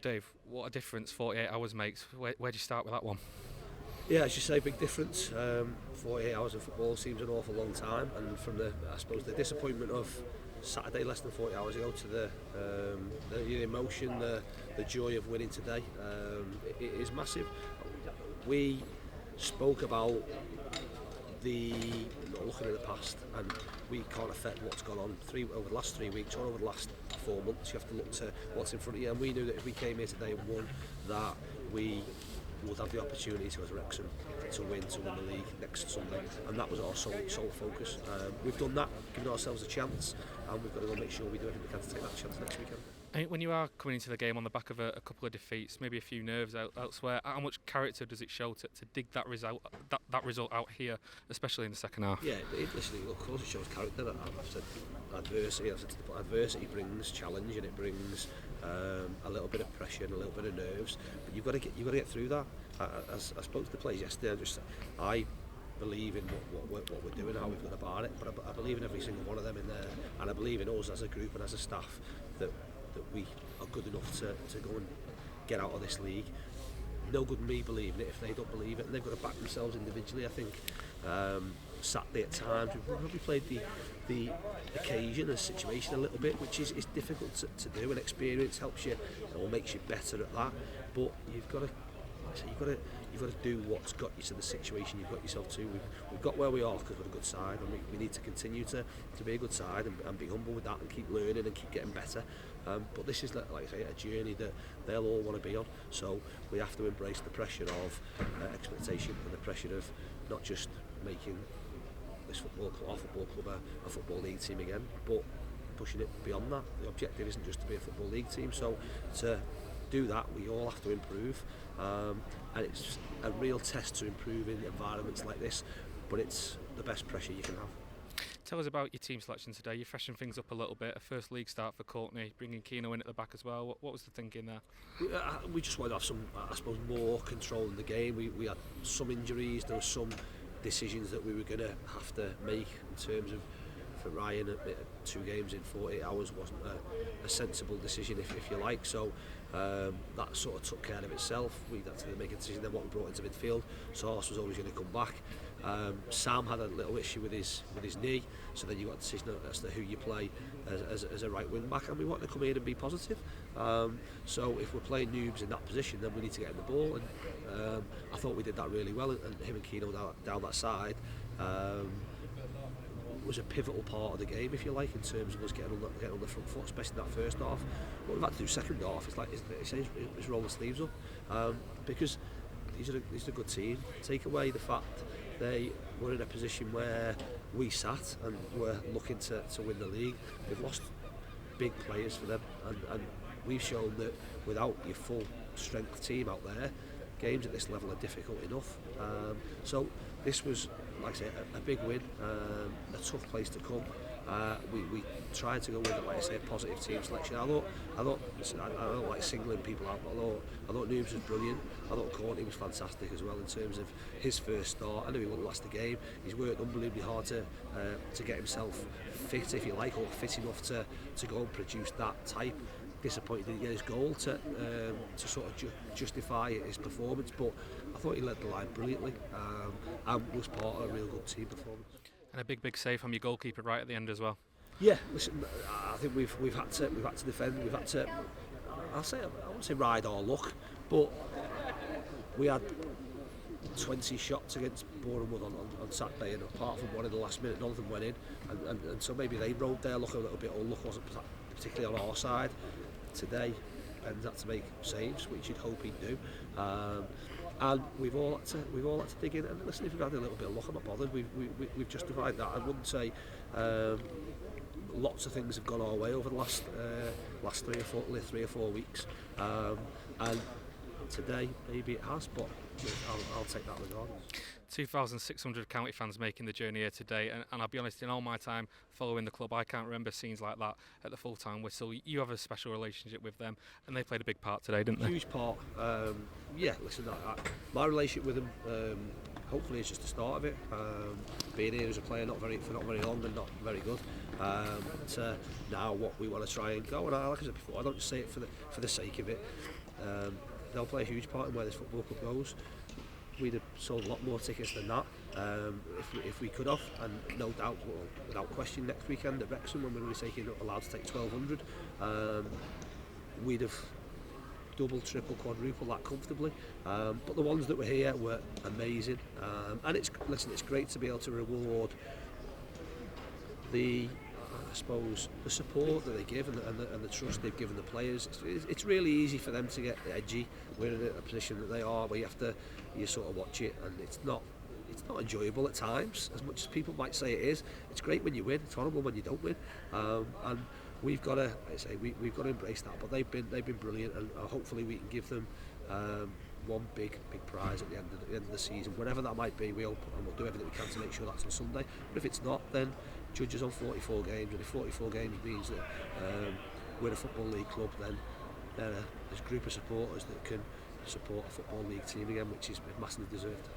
Dave, what a difference 48 hours makes. Where do you start with that one? Yeah, as you say, big difference. 48 hours of football seems an awful long time, and from I suppose the disappointment of Saturday less than 40 hours ago to the emotion, the joy of winning today, it is massive. We spoke about looking at the past, and we can't affect what's gone on over the last 3 weeks or over the last 4 months. You have to look to what's in front of you, and we knew that if we came here today and won, that we would have the opportunity to, as Wrexham, to win the league next Sunday, and that was our sole focus. We've done that, given ourselves a chance, and we've got to go make sure we do everything we can to take that chance next weekend. I mean, when you are coming into the game on the back of a couple of defeats, maybe a few nerves elsewhere, how much character does it show to dig that result out here, especially in the second half? Yeah, listen, of course it shows character. I've said adversity. Adversity brings challenge, and it brings a little bit of pressure and a little bit of nerves. But you've got to get through that. I spoke to the players yesterday. I believe in what we're doing, how we've got to bar it. But I believe in every single one of them in there, and I believe in us as a group and as a staff that we are good enough to go and get out of this league. No good in me believing it if they don't believe it, and they've got to back themselves individually. I think Saturday at times we've probably played the occasion and situation a little bit, which is difficult to do, and experience helps you or makes you better at that. But you've got to do what's got you to the situation you've got yourself to. We've got where we are because we're a good side, and we need to continue to be a good side and be humble with that and keep learning and keep getting better. But this is, like I say, a journey that they'll all want to be on. So we have to embrace the pressure of expectation and the pressure of not just making this football club a football league team again, but pushing it beyond that. The objective isn't just to be a football league team. So to do that, we all have to improve, and it's a real test to improve in environments like this, but it's the best pressure you can have. Tell us about your team selection today. You freshened things up a little bit, a first league start for Courtney, bringing Keno in at the back as well. What was the thinking there? We just wanted to have some, I suppose, more control in the game. We had some injuries, there were some decisions that we were going to have to make in terms of, for Ryan, 2 games in 48 hours wasn't a sensible decision, if you like. So that sort of took care of itself. We had to make a decision then what we brought into midfield. Source was always going to come back. Sam had a little issue with his knee, so then you got a decision as to who you play as a right wing back, and we want to come in and be positive. So if we're playing noobs in that position, then we need to get in the ball, and I thought we did that really well, and him and Keno down that side was a pivotal part of the game, if you like, in terms of us getting on the front foot, especially in that first half. What we've had to do second half is roll the sleeves up, because these are a good team. Take away the fact they were in a position where we sat and were looking to win the league. We've lost big players for them, and we've shown that without your full strength team out there, games at this level are difficult enough. So this was, like I say, a big win, a tough place to come. We tried to go with, like I say, a positive team selection. I thought listen, I don't like singling people out, but I thought Noobs was brilliant. I thought Courtney was fantastic as well in terms of his first start. I knew he wouldn't last the game. He's worked unbelievably hard to get himself fit, if you like, or fit enough to go and produce that type. Disappointed he didn't get his goal to sort of justify his performance, but I thought he led the line brilliantly, and was part of a real good team performance. And a big save from your goalkeeper right at the end as well. Yeah, listen, I think we've had to defend. We've had to, I wouldn't say ride our luck, but we had 20 shots against Bournemouth on Saturday, and apart from one in the last minute, none of them went in, and so maybe they rode their luck a little bit, or luck wasn't particularly on our side. Today, Ben's had to make saves, which you'd hope he'd do, and we've all had to dig in. And listen, if we've had a little bit of luck, I'm not bothered. We've justified that. I wouldn't say lots of things have gone our way over the last 3 or 4 weeks, and today maybe it has, but I'll take that regardless. 2,600 county fans making the journey here today, and I'll be honest, in all my time following the club, I can't remember scenes like that at the full-time whistle. You have a special relationship with them, and they played a big part today, didn't they? Huge part. Yeah, listen, my relationship with them, hopefully it's just the start of it. Being here as a player for not very long and not very good, to now what we want to try and go. And like I said before, I don't just say it for the sake of it. They'll play a huge part in where this football club goes. We'd have sold a lot more tickets than that if we could have, and no doubt, well, without question, next weekend at Wrexham when we were allowed to take 1,200, we'd have double, triple, quadruple that comfortably. But the ones that were here were amazing, and it's great to be able to reward the support that they give and the trust they've given the players. It's really easy for them to get edgy. We're in a position that they are where you sort of watch it, and it's not enjoyable at times as much as people might say it is. It's great when you win, it's horrible when you don't win, and we've got to, we've got to embrace that. But they've been brilliant, and hopefully we can give them one big prize at the end of the season, whatever that might be. We'll do everything we can to make sure that's on Sunday. But if it's not, then judge us on 44 games, and if 44 games means that we're a Football League club, then there's a group of supporters that can support a Football League team again, which is massively deserved.